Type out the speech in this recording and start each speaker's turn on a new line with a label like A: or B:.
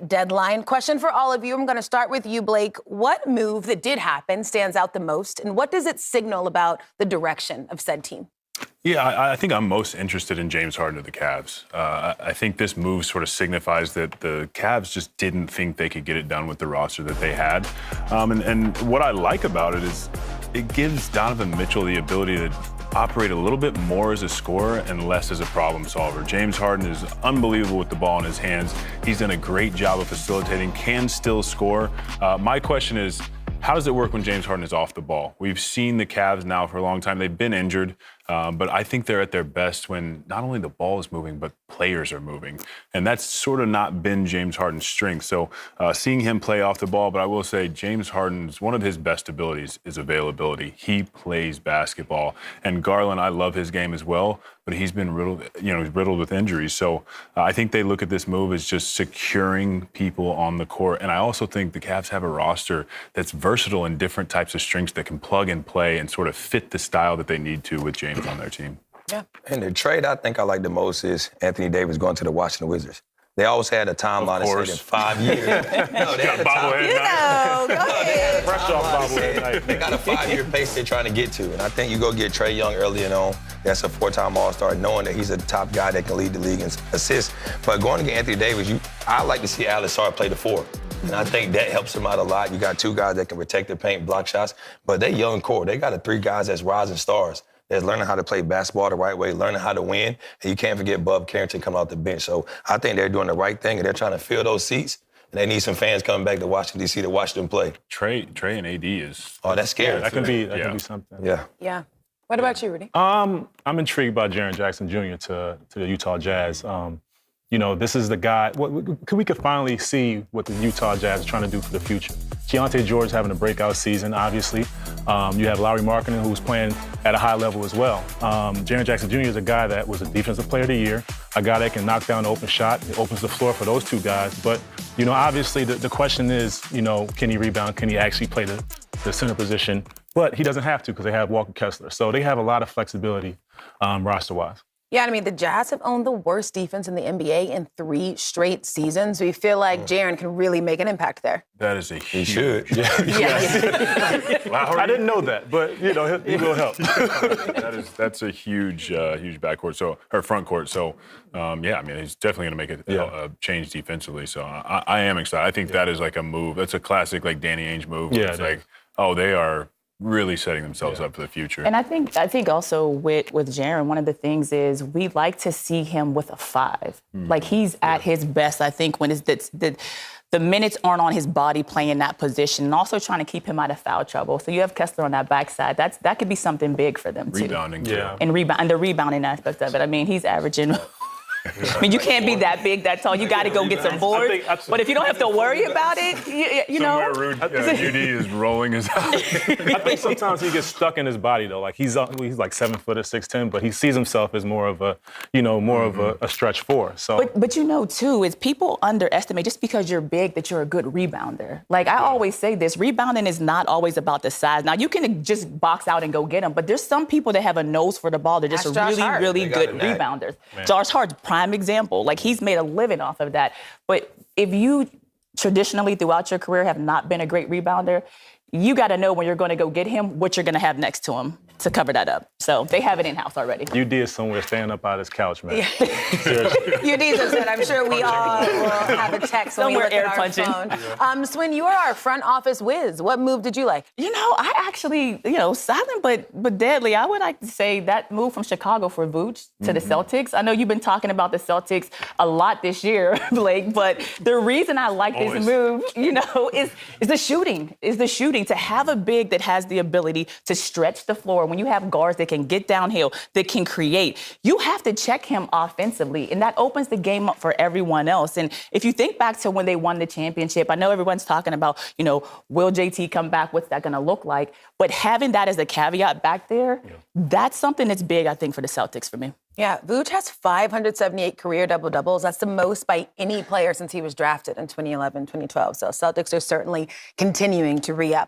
A: Deadline question for all of you. I'm going to start with you, Blake. What move that did happen stands out the most, and what does it signal about the direction of said team?
B: Yeah, I think I'm most interested in James Harden to the Cavs. I think this move sort of signifies that the Cavs just didn't think they could get it done with the roster that they had. And what I like about it is it gives Donovan Mitchell the ability to operate a little bit more as a scorer and less as a problem solver. James Harden is unbelievable with the ball in his hands. He's done a great job of facilitating, can still score. My question is, how does it work when James Harden is off the ball? We've seen the Cavs now for a long time. They've been injured, but I think they're at their best when not only the ball is moving, but players are moving. And that's sort of not been James Harden's strength. So seeing him play off the ball, but I will say James Harden's, one of his best abilities is availability. He plays basketball. And Garland, I love his game as well, but he's been riddled with injuries. So I think they look at this move as just securing people on the court. And I also think the Cavs have a roster that's versatile in different types of strengths that can plug and play and sort of fit the style that they need to with James on their team.
A: Yeah.
C: And the trade I think I like the most is Anthony Davis going to the Washington Wizards. They always had a timeline that said in 5 years. No, they had a timeline.
A: Go ahead.
D: Fresh off bobblehead night.
C: They got a 5-year pace they're trying to get to. And I think you go get Trae Young early on. That's a 4-time All-Star, knowing that he's a top guy that can lead the league in assists. But going to get Anthony Davis, I like to see Alex Sarr play the 4. And I think that helps him out a lot. You got 2 guys that can protect the paint, block shots. But they young core. They got 3 guys that's rising stars. That's learning how to play basketball the right way, learning how to win. And you can't forget Bub Carrington coming off the bench. So I think they're doing the right thing, and they're trying to fill those seats. And they need some fans coming back to Washington, D.C. to watch them play.
B: Trey and AD is...
C: Oh, that's scary.
D: That could be something.
C: Yeah.
A: Yeah. What about you, Rudy?
D: I'm intrigued by Jaren Jackson Jr. to the Utah Jazz. This is the guy. We could finally see what the Utah Jazz are trying to do for the future. Keontae George having a breakout season, obviously. You have Lauri Markkanen, who's playing at a high level as well. Jaren Jackson Jr. is a guy that was a Defensive Player of the Year, a guy that can knock down the open shot. It opens the floor for those 2 guys. But, obviously the question is, can he rebound? Can he actually play the center position? But he doesn't have to because they have Walker Kessler. So they have a lot of flexibility roster-wise.
A: Yeah, the Jazz have owned the worst defense in the NBA in 3 straight seasons. We feel like Jaren can really make an impact there.
B: That is a huge...
C: He should.
D: I didn't know that, but, he will help.
B: That's a huge backcourt, or front court. So, he's definitely going to make a change defensively. So I am excited. I think that is like a move. That's a classic, Danny Ainge move.
D: Yeah,
B: it's they are really setting themselves up for the future.
E: And I think also with Jaren, one of the things is we like to see him with a 5. He's at his best, I think, when the minutes aren't on his body playing that position, and also trying to keep him out of foul trouble. So you have Kessler on that backside. That could be something big for them, too.
B: Rebounding,
E: And the rebounding aspect of it. He's averaging... you can't be that big, that tall. You got to go get some boards. But if you don't have to worry about it, you know.
B: UD is rolling his eyes.
D: I think sometimes he gets stuck in his body, though. He's like 7 foot or 6'10", but he sees himself as more of a stretch 4. So.
E: But too, is people underestimate just because you're big that you're a good rebounder. I always say this, rebounding is not always about the size. Now, you can just box out and go get them, but there's some people that have a nose for the ball. They're just really good rebounders.
B: Man.
E: Josh Hart's prime example. He's made a living off of that. But if you traditionally throughout your career have not been a great rebounder, you got to know when you're going to go get him what you're going to have next to him to cover that up. So they have it in-house already.
D: UD is somewhere standing up out his couch, man.
A: Yeah.
D: Seriously.
A: UD's upset. I'm sure we all will have a text when we look at our phone. Swin, you are our front office whiz. What move did you like?
E: I actually, silent but deadly. I would like to say that move from Chicago for Vooch to the Celtics. I know you've been talking about the Celtics a lot this year, Blake, but the reason I like this move, is the shooting. To have a big that has the ability to stretch the floor. When you have guards that can get downhill, that can create, you have to check him offensively, and that opens the game up for everyone else. And if you think back to when they won the championship, I know everyone's talking about, will JT come back? What's that going to look like? But having that as a caveat back there, that's something that's big, I think, for the Celtics for me.
A: Yeah, Vooch has 578 career double-doubles. That's the most by any player since he was drafted in 2011, 2012. So Celtics are certainly continuing to re-up.